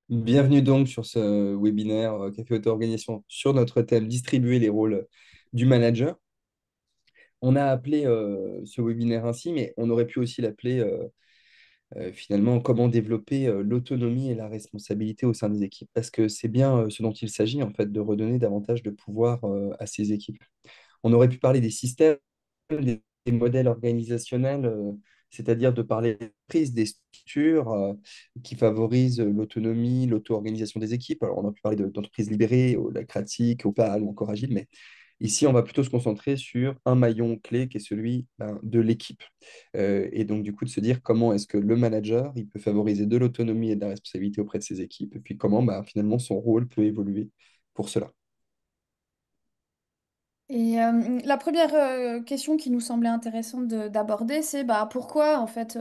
Bienvenue donc sur ce webinaire Café Auto-Organisation sur notre thème distribuer les rôles du manager. On a appelé ce webinaire ainsi, mais on aurait pu aussi l'appeler finalement comment développer l'autonomie et la responsabilité au sein des équipes, parce que c'est bien ce dont il s'agit en fait, de redonner davantage de pouvoir à ces équipes. On aurait pu parler des systèmes, des modèles organisationnels, c'est-à-dire de parler des prises, des structures qui favorisent l'autonomie, l'auto-organisation des équipes. Alors, on a pu parler d'entreprises libérées, lacratiques, opales ou encore agiles, mais ici, on va plutôt se concentrer sur un maillon clé qui est celui de l'équipe. Et donc, du coup, de se dire comment est-ce que le manager il peut favoriser de l'autonomie et de la responsabilité auprès de ses équipes, et puis comment finalement son rôle peut évoluer pour cela. La première question qui nous semblait intéressante d'aborder, c'est pourquoi en fait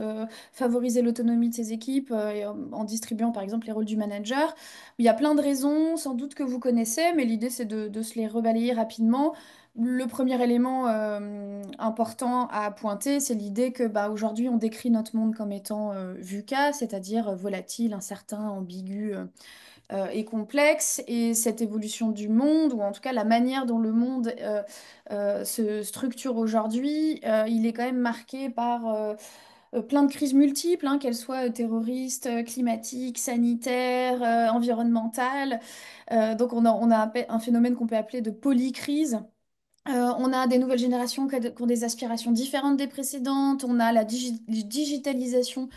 favoriser l'autonomie de ces équipes en distribuant par exemple les rôles du manager. Il y a plein de raisons, sans doute que vous connaissez, mais l'idée c'est de se les rebalayer rapidement. Le premier élément important à pointer, c'est l'idée que aujourd'hui on décrit notre monde comme étant VUCA, c'est-à-dire volatile, incertain, ambigu. Et complexe. Et cette évolution du monde, ou en tout cas la manière dont le monde se structure aujourd'hui, il est quand même marqué par plein de crises multiples, hein, qu'elles soient terroristes, climatiques, sanitaires, environnementales. Donc on a un phénomène qu'on peut appeler de polycrise. On a des nouvelles générations qui ont des aspirations différentes des précédentes. On a la digitalisation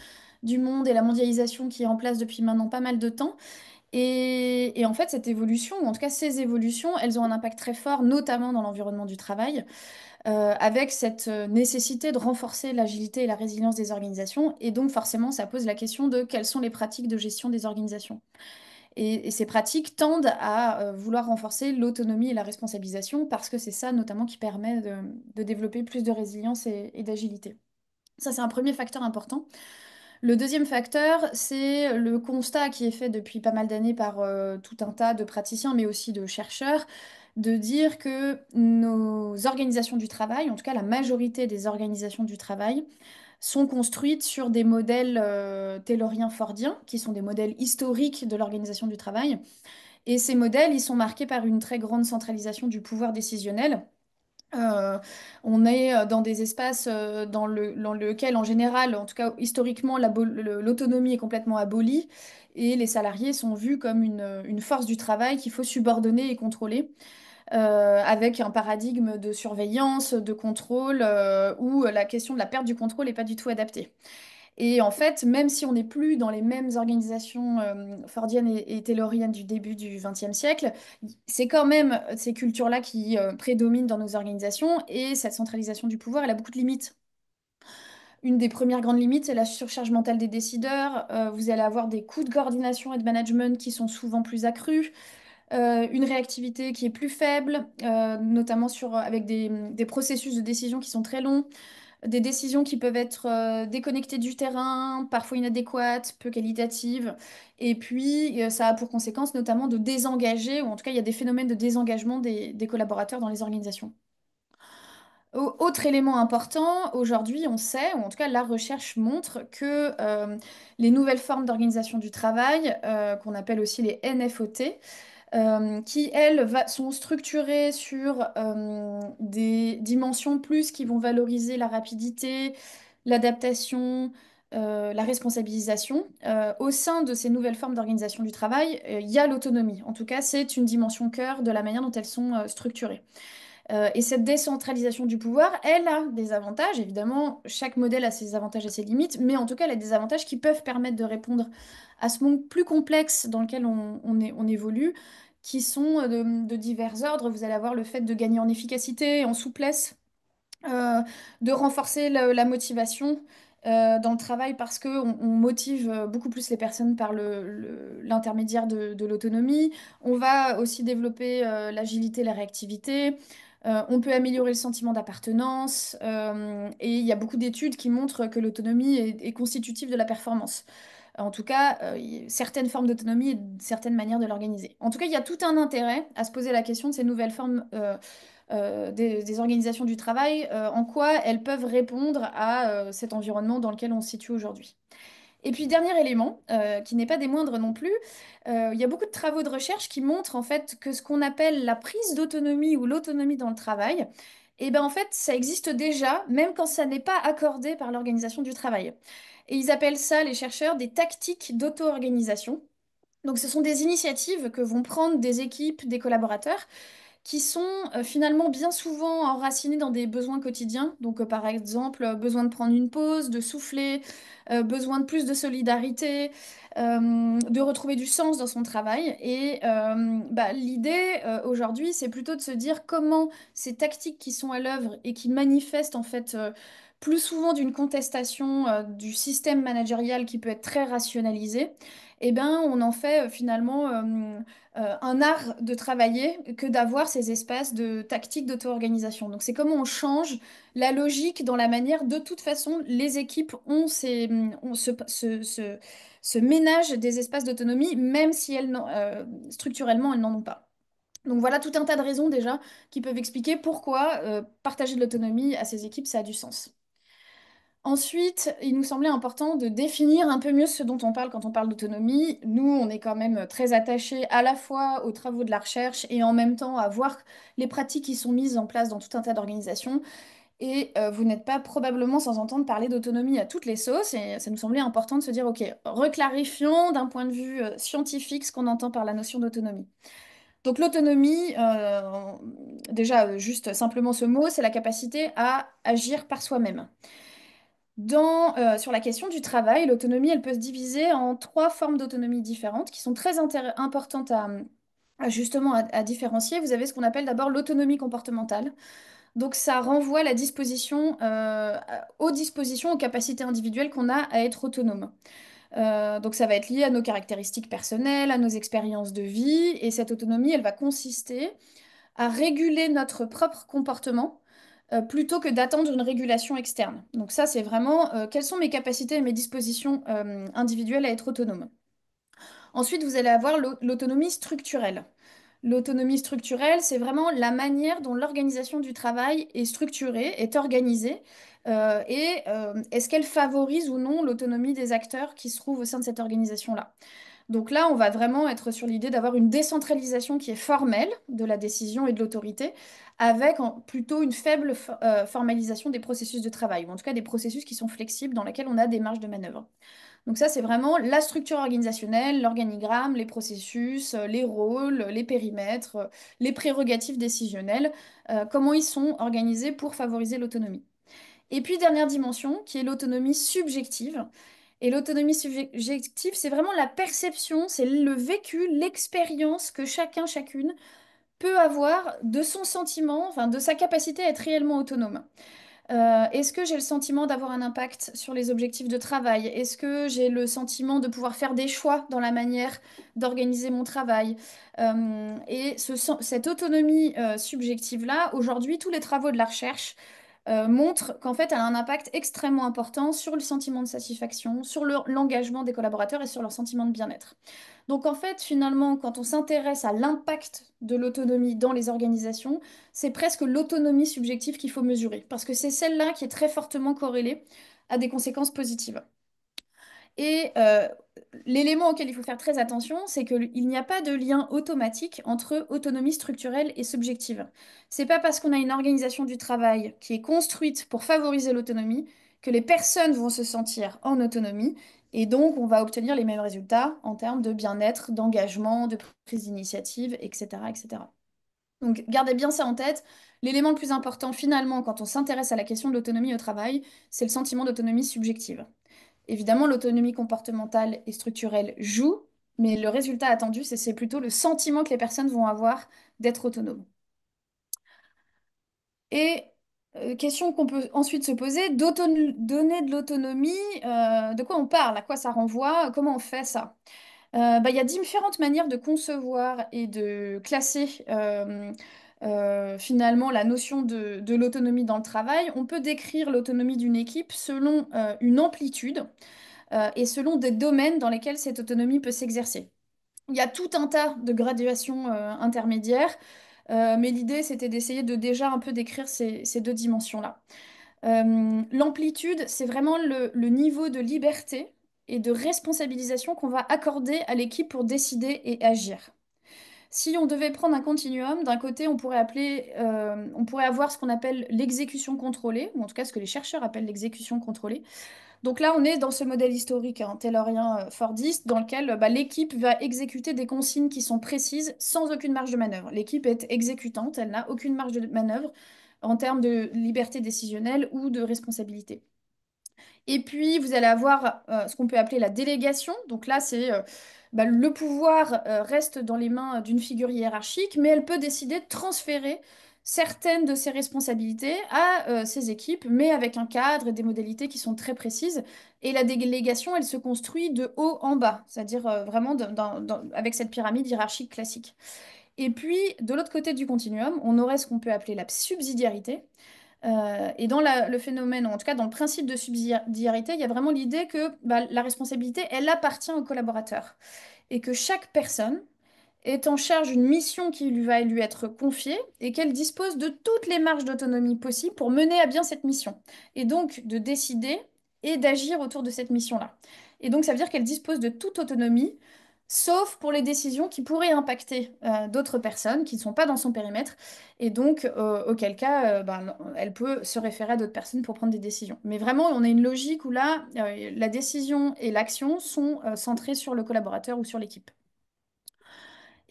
du monde et la mondialisation qui est en place depuis maintenant pas mal de temps. Et en fait, cette évolution, ou en tout cas ces évolutions, elles ont un impact très fort, notamment dans l'environnement du travail, avec cette nécessité de renforcer l'agilité et la résilience des organisations. Et donc forcément, ça pose la question de quelles sont les pratiques de gestion des organisations. Et ces pratiques tendent à vouloir renforcer l'autonomie et la responsabilisation, parce que c'est ça notamment qui permet de développer plus de résilience et d'agilité. Ça, c'est un premier facteur important. Le deuxième facteur, c'est le constat qui est fait depuis pas mal d'années par tout un tas de praticiens, mais aussi de chercheurs, de dire que nos organisations du travail, en tout cas la majorité des organisations du travail, sont construites sur des modèles tayloriens fordiens, qui sont des modèles historiques de l'organisation du travail. Et ces modèles, ils sont marqués par une très grande centralisation du pouvoir décisionnel. euh, on est dans des espaces dans lequel, en général, en tout cas historiquement, l'autonomie est complètement abolie et les salariés sont vus comme une force du travail qu'il faut subordonner et contrôler, avec un paradigme de surveillance, de contrôle, où la question de la perte du contrôle n'est pas du tout adaptée. Et en fait, même si on n'est plus dans les mêmes organisations fordiennes et tayloriennes du début du XXe siècle, c'est quand même ces cultures-là qui prédominent dans nos organisations, et cette centralisation du pouvoir, elle a beaucoup de limites. Une des premières grandes limites, c'est la surcharge mentale des décideurs. Vous allez avoir des coûts de coordination et de management qui sont souvent plus accrus, une réactivité qui est plus faible, notamment avec des processus de décision qui sont très longs, des décisions qui peuvent être déconnectées du terrain, parfois inadéquates, peu qualitatives. Et puis, ça a pour conséquence notamment de désengager, ou en tout cas, il y a des phénomènes de désengagement des collaborateurs dans les organisations. Autre élément important, aujourd'hui, on sait, ou en tout cas la recherche montre que les nouvelles formes d'organisation du travail, qu'on appelle aussi les NFOT, qui, elles, sont structurées sur des dimensions plus qui vont valoriser la rapidité, l'adaptation, la responsabilisation. Au sein de ces nouvelles formes d'organisation du travail, il y a l'autonomie. En tout cas, c'est une dimension cœur de la manière dont elles sont structurées. Et cette décentralisation du pouvoir, elle a des avantages. Évidemment, chaque modèle a ses avantages et ses limites, mais en tout cas, elle a des avantages qui peuvent permettre de répondre à ce monde plus complexe dans lequel on évolue, qui sont de divers ordres. Vous allez avoir le fait de gagner en efficacité, en souplesse, euh, de renforcer la motivation dans le travail, parce qu'on motive beaucoup plus les personnes par l'intermédiaire de l'autonomie. On va aussi développer l'agilité, la réactivité. On peut améliorer le sentiment d'appartenance. Et il y a beaucoup d'études qui montrent que l'autonomie est constitutive de la performance. En tout cas, certaines formes d'autonomie et certaines manières de l'organiser. En tout cas, il y a tout un intérêt à se poser la question de ces nouvelles formes des organisations du travail, en quoi elles peuvent répondre à cet environnement dans lequel on se situe aujourd'hui. Et puis, dernier élément, qui n'est pas des moindres non plus, il y a beaucoup de travaux de recherche qui montrent en fait que ce qu'on appelle la prise d'autonomie ou l'autonomie dans le travail, eh ben, en fait, ça existe déjà, même quand ça n'est pas accordé par l'organisation du travail. Et ils appellent ça, les chercheurs, des tactiques d'auto-organisation. Donc, ce sont des initiatives que vont prendre des équipes, des collaborateurs, qui sont finalement bien souvent enracinés dans des besoins quotidiens. Donc, par exemple, besoin de prendre une pause, de souffler, besoin de plus de solidarité, de retrouver du sens dans son travail. Et bah, l'idée aujourd'hui, c'est plutôt de se dire comment ces tactiques qui sont à l'œuvre et qui manifestent en fait plus souvent d'une contestation du système managérial qui peut être très rationalisé, eh ben, on en fait finalement un art de travailler que d'avoir ces espaces de tactique d'auto-organisation. Donc c'est comment on change la logique dans la manière, de toute façon, les équipes ont ce ménage des espaces d'autonomie, même si structurellement, elles n'en ont pas. Donc voilà tout un tas de raisons déjà qui peuvent expliquer pourquoi partager de l'autonomie à ces équipes, ça a du sens. Ensuite, il nous semblait important de définir un peu mieux ce dont on parle quand on parle d'autonomie. Nous, on est quand même très attachés à la fois aux travaux de la recherche et en même temps à voir les pratiques qui sont mises en place dans tout un tas d'organisations. Et vous n'êtes pas probablement sans entendre parler d'autonomie à toutes les sauces. Et ça nous semblait important de se dire, OK, reclarifions d'un point de vue scientifique ce qu'on entend par la notion d'autonomie. Donc l'autonomie, déjà, juste simplement ce mot, c'est la capacité à agir par soi-même. Sur la question du travail, l'autonomie, elle peut se diviser en trois formes d'autonomie différentes qui sont très importantes justement à différencier. Vous avez ce qu'on appelle d'abord l'autonomie comportementale. Donc ça renvoie la disposition, aux dispositions, aux capacités individuelles qu'on a à être autonome. Donc ça va être lié à nos caractéristiques personnelles, à nos expériences de vie, et cette autonomie, elle va consister à réguler notre propre comportement plutôt que d'attendre une régulation externe. Donc ça, c'est vraiment quelles sont mes capacités et mes dispositions individuelles à être autonome. Ensuite, vous allez avoir l'autonomie structurelle. L'autonomie structurelle, c'est vraiment la manière dont l'organisation du travail est structurée, est organisée, est-ce qu'elle favorise ou non l'autonomie des acteurs qui se trouvent au sein de cette organisation-là. Donc là, on va vraiment être sur l'idée d'avoir une décentralisation qui est formelle de la décision et de l'autorité, avec plutôt une faible formalisation des processus de travail, ou en tout cas des processus qui sont flexibles, dans lesquels on a des marges de manœuvre. Donc ça, c'est vraiment la structure organisationnelle, l'organigramme, les processus, les rôles, les périmètres, les prérogatives décisionnelles, comment ils sont organisés pour favoriser l'autonomie. Et puis, dernière dimension, qui est l'autonomie subjective. Et l'autonomie subjective, c'est vraiment la perception, c'est le vécu, l'expérience que chacun, chacune peut avoir de son sentiment, enfin de sa capacité à être réellement autonome. Est-ce que j'ai le sentiment d'avoir un impact sur les objectifs de travail? Est-ce que j'ai le sentiment de pouvoir faire des choix dans la manière d'organiser mon travail? Cette autonomie subjective-là, aujourd'hui, tous les travaux de la recherche montrent qu'en fait, elle a un impact extrêmement important sur le sentiment de satisfaction, sur l'engagement des collaborateurs et sur leur sentiment de bien-être. Donc en fait, finalement, quand on s'intéresse à l'impact de l'autonomie dans les organisations, c'est presque l'autonomie subjective qu'il faut mesurer, parce que c'est celle-là qui est très fortement corrélée à des conséquences positives. Et l'élément auquel il faut faire très attention, c'est qu'il n'y a pas de lien automatique entre autonomie structurelle et subjective. C'est pas parce qu'on a une organisation du travail qui est construite pour favoriser l'autonomie que les personnes vont se sentir en autonomie et donc on va obtenir les mêmes résultats en termes de bien-être, d'engagement, de prise d'initiative, etc., etc. Donc gardez bien ça en tête. L'élément le plus important finalement quand on s'intéresse à la question de l'autonomie au travail, c'est le sentiment d'autonomie subjective. Évidemment, l'autonomie comportementale et structurelle joue, mais le résultat attendu, c'est plutôt le sentiment que les personnes vont avoir d'être autonomes. Et question qu'on peut ensuite se poser, donner de l'autonomie, de quoi on parle, à quoi ça renvoie, comment on fait ça? Bah, il y a différentes manières de concevoir et de classer finalement la notion de l'autonomie dans le travail. On peut décrire l'autonomie d'une équipe selon une amplitude et selon des domaines dans lesquels cette autonomie peut s'exercer. Il y a tout un tas de graduations intermédiaires, mais l'idée c'était d'essayer de déjà un peu décrire ces deux dimensions-là. L'amplitude, c'est vraiment le niveau de liberté et de responsabilisation qu'on va accorder à l'équipe pour décider et agir. Si on devait prendre un continuum, d'un côté, on pourrait avoir ce qu'on appelle l'exécution contrôlée, ou en tout cas ce que les chercheurs appellent l'exécution contrôlée. Donc là, on est dans ce modèle historique taylorien fordiste, dans lequel l'équipe va exécuter des consignes qui sont précises sans aucune marge de manœuvre. L'équipe est exécutante, elle n'a aucune marge de manœuvre en termes de liberté décisionnelle ou de responsabilité. Et puis, vous allez avoir ce qu'on peut appeler la délégation. Donc là, c'est le pouvoir reste dans les mains d'une figure hiérarchique, mais elle peut décider de transférer certaines de ses responsabilités à ses équipes, mais avec un cadre et des modalités qui sont très précises. Et la délégation, elle se construit de haut en bas, c'est-à-dire vraiment avec cette pyramide hiérarchique classique. Et puis, de l'autre côté du continuum, on aurait ce qu'on peut appeler la subsidiarité. Et dans le phénomène, ou en tout cas dans le principe de subsidiarité, il y a vraiment l'idée que la responsabilité, elle appartient au collaborateur. Et que chaque personne est en charge d'une mission qui va lui être confiée et qu'elle dispose de toutes les marges d'autonomie possibles pour mener à bien cette mission. Et donc de décider et d'agir autour de cette mission-là. Et donc ça veut dire qu'elle dispose de toute autonomie, sauf pour les décisions qui pourraient impacter d'autres personnes qui ne sont pas dans son périmètre. Et donc, auquel cas, elle peut se référer à d'autres personnes pour prendre des décisions. Mais vraiment, on a une logique où là, la décision et l'action sont centrées sur le collaborateur ou sur l'équipe.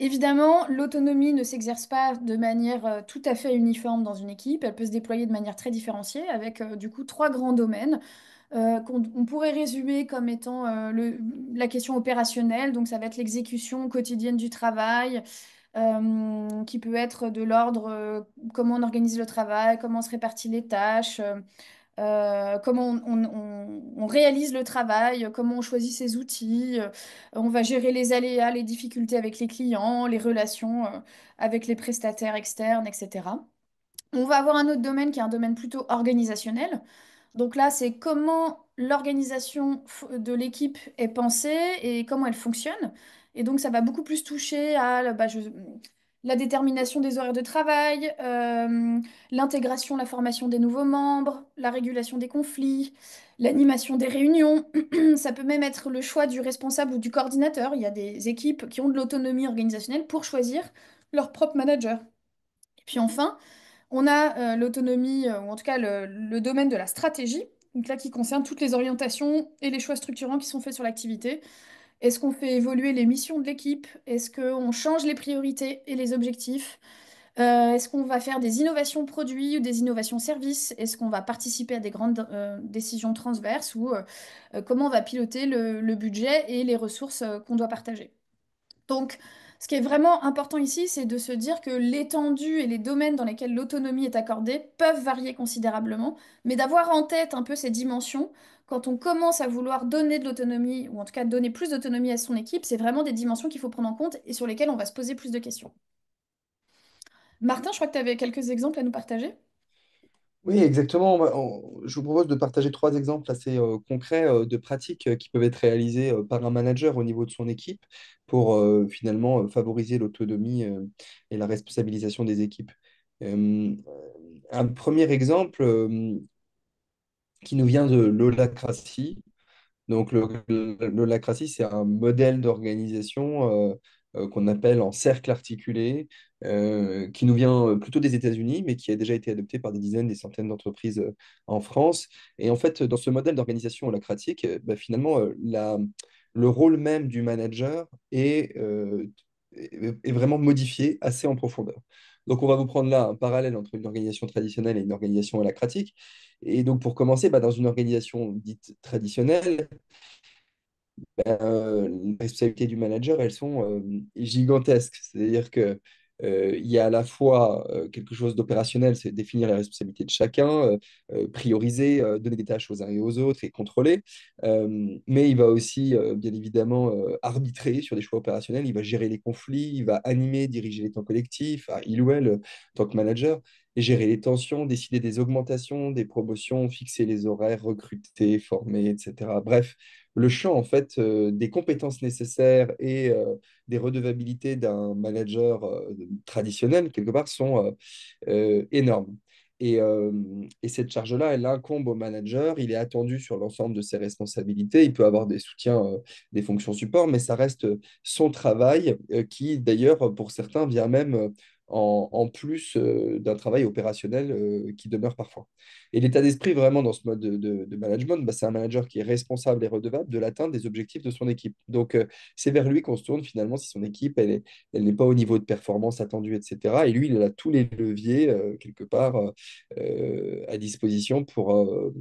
Évidemment, l'autonomie ne s'exerce pas de manière tout à fait uniforme dans une équipe. Elle peut se déployer de manière très différenciée avec du coup trois grands domaines qu'on pourrait résumer comme étant la question opérationnelle. Donc ça va être l'exécution quotidienne du travail, qui peut être de l'ordre comment on organise le travail, comment on se répartit les tâches. Comment on réalise le travail, comment on choisit ses outils, on va gérer les aléas, les difficultés avec les clients, les relations avec les prestataires externes, etc. On va avoir un autre domaine qui est un domaine plutôt organisationnel. Donc là, c'est comment l'organisation de l'équipe est pensée et comment elle fonctionne. Et donc, ça va beaucoup plus toucher à la détermination des horaires de travail, l'intégration, la formation des nouveaux membres, la régulation des conflits, l'animation des réunions. Ça peut même être le choix du responsable ou du coordinateur. Il y a des équipes qui ont de l'autonomie organisationnelle pour choisir leur propre manager. Et puis enfin, on a l'autonomie, ou en tout cas le domaine de la stratégie, donc là qui concerne toutes les orientations et les choix structurants qui sont faits sur l'activité. Est-ce qu'on fait évoluer les missions de l'équipe? Est-ce qu'on change les priorités et les objectifs? Est-ce qu'on va faire des innovations produits ou des innovations services? Est-ce qu'on va participer à des grandes décisions transverses ou comment on va piloter le budget et les ressources qu'on doit partager? Donc, ce qui est vraiment important ici, c'est de se dire que l'étendue et les domaines dans lesquels l'autonomie est accordée peuvent varier considérablement, mais d'avoir en tête un peu ces dimensions, quand on commence à vouloir donner de l'autonomie, ou en tout cas donner plus d'autonomie à son équipe, c'est vraiment des dimensions qu'il faut prendre en compte et sur lesquelles on va se poser plus de questions. Martin, je crois que tu avais quelques exemples à nous partager. Oui, exactement. Je vous propose de partager trois exemples assez concrets de pratiques qui peuvent être réalisées par un manager au niveau de son équipe pour finalement favoriser l'autonomie et la responsabilisation des équipes. Euh, un premier exemple qui nous vient de l'holacratie. Donc, l'holacratie, c'est un modèle d'organisation qu'on appelle en cercle articulé, qui nous vient plutôt des États-Unis, mais qui a déjà été adopté par des dizaines, des centaines d'entreprises en France. Et en fait, dans ce modèle d'organisation holacratique, finalement, le rôle même du manager est vraiment modifié assez en profondeur. Donc, on va vous prendre là un parallèle entre une organisation traditionnelle et une organisation holacratique. Et donc, pour commencer, dans une organisation dite traditionnelle, les responsabilités du manager, elles sont gigantesques. C'est-à-dire que, il y a à la fois quelque chose d'opérationnel, c'est définir les responsabilités de chacun, prioriser, donner des tâches aux uns et aux autres et contrôler. Mais il va aussi, bien évidemment, arbitrer sur des choix opérationnels. Il va gérer les conflits, il va animer, diriger les temps collectifs, il ou elle, en tant que manager, et gérer les tensions, décider des augmentations, des promotions, fixer les horaires, recruter, former, etc. Bref, le champ en fait des compétences nécessaires et des redevabilités d'un manager traditionnel quelque part sont énormes. Et cette charge-là, elle incombe au manager. Il est attendu sur l'ensemble de ses responsabilités. Il peut avoir des soutiens, des fonctions support, mais ça reste son travail qui, d'ailleurs, pour certains, vient même en plus d'un travail opérationnel qui demeure parfois. Et l'état d'esprit vraiment dans ce mode de management, bah, c'est un manager qui est responsable et redevable de l'atteinte des objectifs de son équipe. Donc, c'est vers lui qu'on se tourne finalement si son équipe, elle n'est pas au niveau de performance attendu, etc. Et lui, il a tous les leviers, quelque part, à disposition pour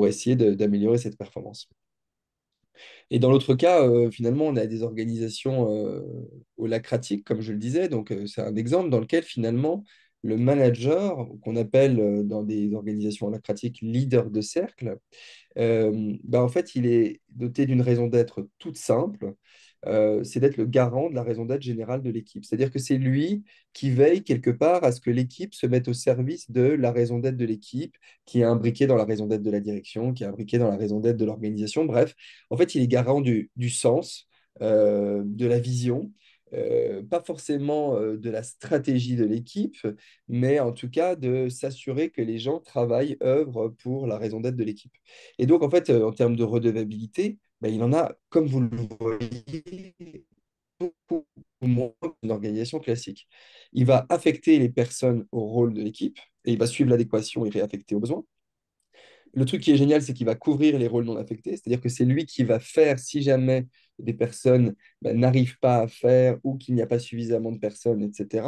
essayer d'améliorer cette performance. Et dans l'autre cas, finalement, on a des organisations holacratiques, comme je le disais. Donc, c'est un exemple dans lequel, finalement, le manager, qu'on appelle dans des organisations holacratiques leader de cercle, en fait, il est doté d'une raison d'être toute simple, c'est d'être le garant de la raison d'être générale de l'équipe. C'est-à-dire que c'est lui qui veille quelque part à ce que l'équipe se mette au service de la raison d'être de l'équipe, qui est imbriquée dans la raison d'être de la direction, qui est imbriquée dans la raison d'être de l'organisation. Bref, en fait, il est garant du sens, de la vision. Pas forcément de la stratégie de l'équipe, mais en tout cas de s'assurer que les gens travaillent, œuvrent pour la raison d'être de l'équipe. Et donc, en fait, en termes de redevabilité, il en a, comme vous le voyez, beaucoup moins qu'une organisation classique. Il va affecter les personnes au rôle de l'équipe et il va suivre l'adéquation et réaffecter aux besoins. Le truc qui est génial, c'est qu'il va couvrir les rôles non affectés, c'est-à-dire que c'est lui qui va faire si jamais des personnes n'arrivent pas à faire ou qu'il n'y a pas suffisamment de personnes, etc.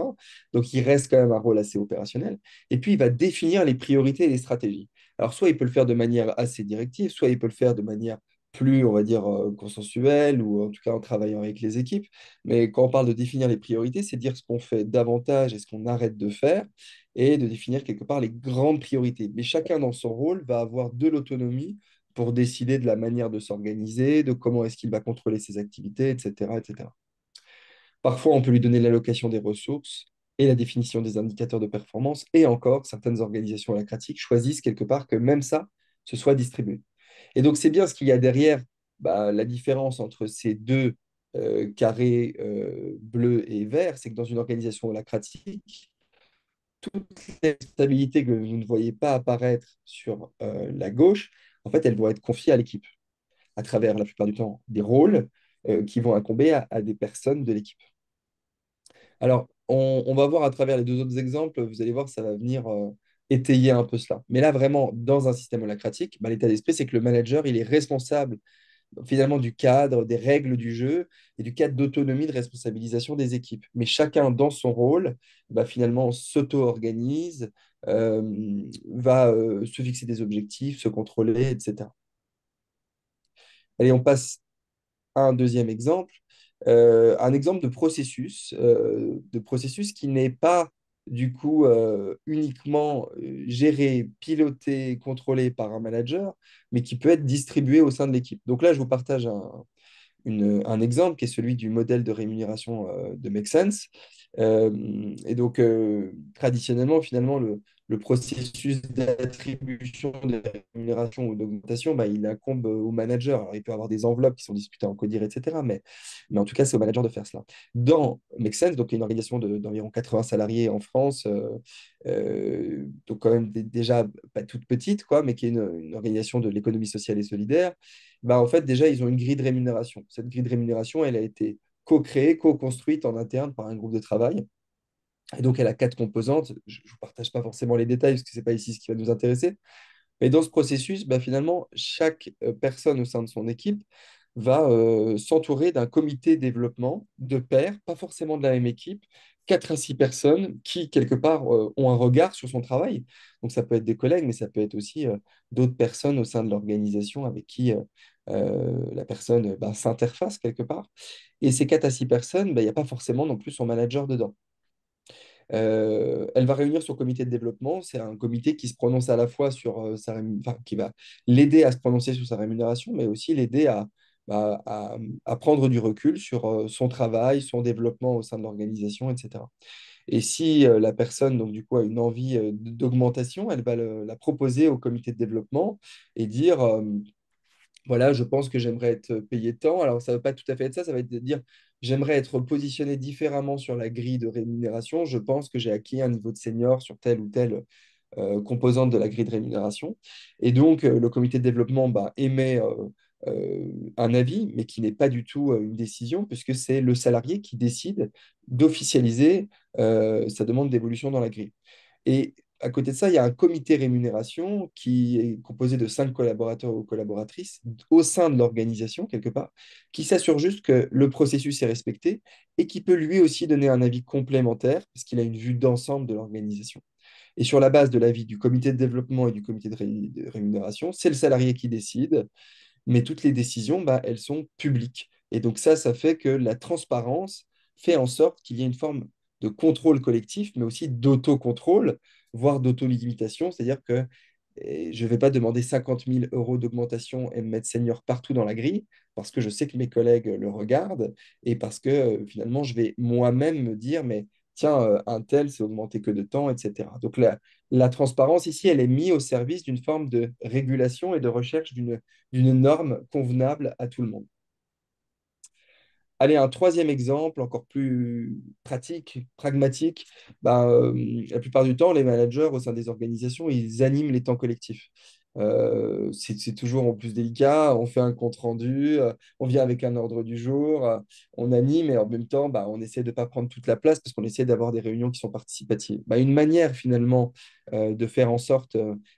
Donc, il reste quand même un rôle assez opérationnel. Et puis, il va définir les priorités et les stratégies. Alors, soit il peut le faire de manière assez directive, soit il peut le faire de manière plus, on va dire, consensuelle ou en tout cas en travaillant avec les équipes. Mais quand on parle de définir les priorités, c'est dire ce qu'on fait davantage et ce qu'on arrête de faire et de définir quelque part les grandes priorités. Mais chacun dans son rôle va avoir de l'autonomie pour décider de la manière de s'organiser, de comment est-ce qu'il va contrôler ses activités, etc., etc. Parfois, on peut lui donner l'allocation des ressources et la définition des indicateurs de performance. Et encore, certaines organisations holacratiques choisissent quelque part que même ça, ce soit distribué. Et donc, c'est bien ce qu'il y a derrière la différence entre ces deux carrés bleus et verts, c'est que dans une organisation holacratique, toutes les stabilités que vous ne voyez pas apparaître sur la gauche, en fait, elles vont être confiées à l'équipe, à travers la plupart du temps des rôles qui vont incomber à des personnes de l'équipe. Alors, on va voir à travers les deux autres exemples, vous allez voir, ça va venir étayer un peu cela. Mais là, vraiment, dans un système holacratique, l'état d'esprit, c'est que le manager, il est responsable finalement du cadre, des règles du jeu et du cadre d'autonomie de responsabilisation des équipes. Mais chacun dans son rôle, finalement, s'auto-organise, va se fixer des objectifs, se contrôler, etc. Allez, on passe à un deuxième exemple. Un exemple de processus qui n'est pas du coup uniquement géré, piloté, contrôlé par un manager, mais qui peut être distribué au sein de l'équipe. Donc là, je vous partage un exemple qui est celui du modèle de rémunération de Make Sense. Et donc, traditionnellement, finalement, le processus d'attribution de rémunération ou d'augmentation, il incombe au manager. Alors, il peut avoir des enveloppes qui sont disputées en codir, etc. Mais en tout cas, c'est au manager de faire cela. Dans Make Sense, donc, il y a une organisation d'environ 80 salariés en France, donc quand même déjà pas toute petite, quoi, mais qui est une organisation de l'économie sociale et solidaire. En fait, déjà, ils ont une grille de rémunération. Cette grille de rémunération, elle a été co-créée, co-construite en interne par un groupe de travail. Et donc, elle a quatre composantes. Je ne vous partage pas forcément les détails parce que ce n'est pas ici ce qui va nous intéresser. Mais dans ce processus, finalement, chaque personne au sein de son équipe va s'entourer d'un comité développement de pairs, pas forcément de la même équipe, 4 à 6 personnes qui, quelque part, ont un regard sur son travail. Donc, ça peut être des collègues, mais ça peut être aussi d'autres personnes au sein de l'organisation avec qui la personne s'interface quelque part. Et ces 4 à 6 personnes, il n'y a pas forcément non plus son manager dedans. Elle va réunir son comité de développement. C'est un comité qui se prononce à la fois sur qui va l'aider à se prononcer sur sa rémunération, mais aussi l'aider à prendre du recul sur son travail, son développement au sein de l'organisation, etc. Et si la personne, donc, du coup, a une envie d'augmentation, elle va la proposer au comité de développement et dire voilà, je pense que j'aimerais être payé tant. Alors, ça ne veut pas tout à fait être ça, ça va être de dire, j'aimerais être positionné différemment sur la grille de rémunération. Je pense que j'ai acquis un niveau de senior sur tel ou tel composantes de la grille de rémunération. Et donc, le comité de développement émet un avis, mais qui n'est pas du tout une décision, puisque c'est le salarié qui décide d'officialiser sa demande d'évolution dans la grille. Et à côté de ça, il y a un comité rémunération qui est composé de 5 collaborateurs ou collaboratrices au sein de l'organisation, quelque part, qui s'assure juste que le processus est respecté et qui peut lui aussi donner un avis complémentaire, parce qu'il a une vue d'ensemble de l'organisation. Et sur la base de l'avis du comité de développement et du comité de rémunération, c'est le salarié qui décide, mais toutes les décisions, elles sont publiques. Et donc ça fait que la transparence fait en sorte qu'il y ait une forme de contrôle collectif, mais aussi d'autocontrôle, voire d'auto-limitation. C'est-à-dire que je ne vais pas demander 50 000 € d'augmentation et me mettre senior partout dans la grille, parce que je sais que mes collègues le regardent, et parce que finalement, je vais moi-même me dire, mais tiens, un tel, c'est augmenté que de temps, etc. Donc la transparence ici, elle est mise au service d'une forme de régulation et de recherche d'une norme convenable à tout le monde. Allez, un troisième exemple, encore plus pratique, pragmatique. La plupart du temps, les managers au sein des organisations, ils animent les temps collectifs. C'est toujours en plus délicat. On fait un compte rendu, on vient avec un ordre du jour, on anime et en même temps, on essaie de ne pas prendre toute la place parce qu'on essaie d'avoir des réunions qui sont participatives. Une manière finalement de faire en sorte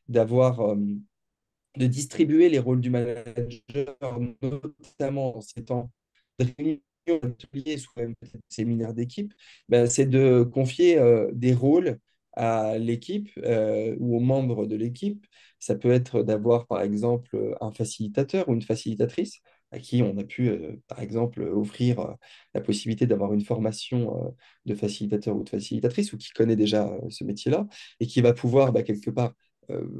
de distribuer les rôles du manager, notamment en ces temps de réunion, d'ateliers, soit même peut-être séminaire d'équipe, c'est de confier des rôles à l'équipe ou aux membres de l'équipe. Ça peut être d'avoir, par exemple, un facilitateur ou une facilitatrice à qui on a pu, par exemple, offrir la possibilité d'avoir une formation de facilitateur ou de facilitatrice ou qui connaît déjà ce métier-là et qui va pouvoir, quelque part,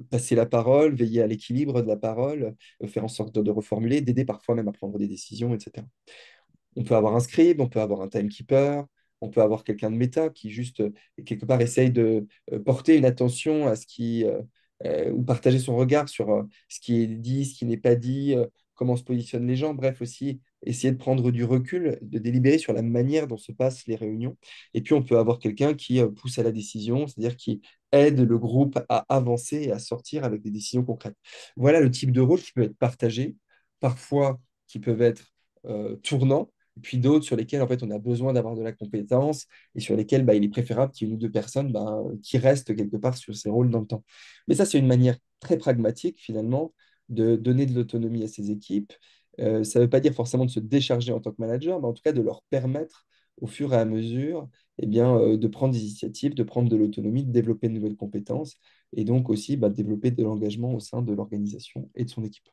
passer la parole, veiller à l'équilibre de la parole, faire en sorte de reformuler, d'aider parfois même à prendre des décisions, etc. On peut avoir un scribe, on peut avoir un timekeeper, on peut avoir quelqu'un de méta qui juste, quelque part, essaye de porter une attention à ou partager son regard sur ce qui est dit, ce qui n'est pas dit, comment se positionnent les gens. Bref, aussi essayer de prendre du recul, de délibérer sur la manière dont se passent les réunions. Et puis, on peut avoir quelqu'un qui pousse à la décision, c'est-à-dire qui aide le groupe à avancer et à sortir avec des décisions concrètes. Voilà le type de rôle qui peut être partagé, parfois qui peuvent être tournants, et puis d'autres sur lesquels en fait, on a besoin d'avoir de la compétence et sur lesquels il est préférable qu'il y ait une ou deux personnes qui restent quelque part sur ces rôles dans le temps. Mais ça, c'est une manière très pragmatique finalement de donner de l'autonomie à ces équipes. Ça ne veut pas dire forcément de se décharger en tant que manager, mais en tout cas de leur permettre au fur et à mesure de prendre des initiatives, de prendre de l'autonomie, de développer de nouvelles compétences et donc aussi de développer de l'engagement au sein de l'organisation et de son équipe.